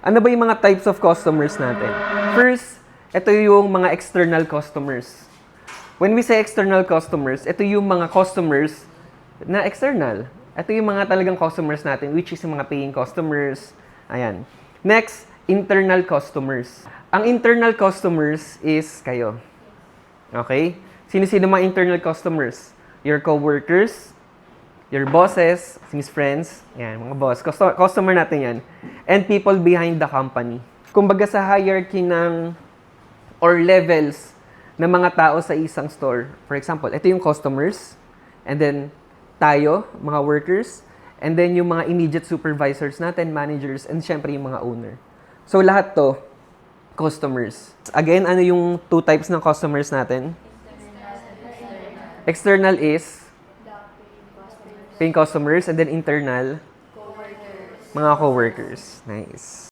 Ano ba yung mga types of customers natin? First, ito yung mga external customers. When we say external customers, ito yung mga customers na external. Ito yung mga talagang customers natin, which is yung mga paying customers. Ayan. Next, internal customers. Ang internal customers is kayo. Okay? Sino-sino mga internal customers? Your coworkers, your bosses, since friends, yan, mga boss. Customer natin yan. And people behind the company. Kumbaga sa hierarchy ng or levels ng mga tao sa isang store. For example, ito yung customers, and then tayo, mga workers, and then yung mga immediate supervisors natin, managers, and syempre yung mga owner. So lahat to, customers. Again, ano yung two types ng customers natin? External is paying customers, and then internal, mga coworkers. Nice.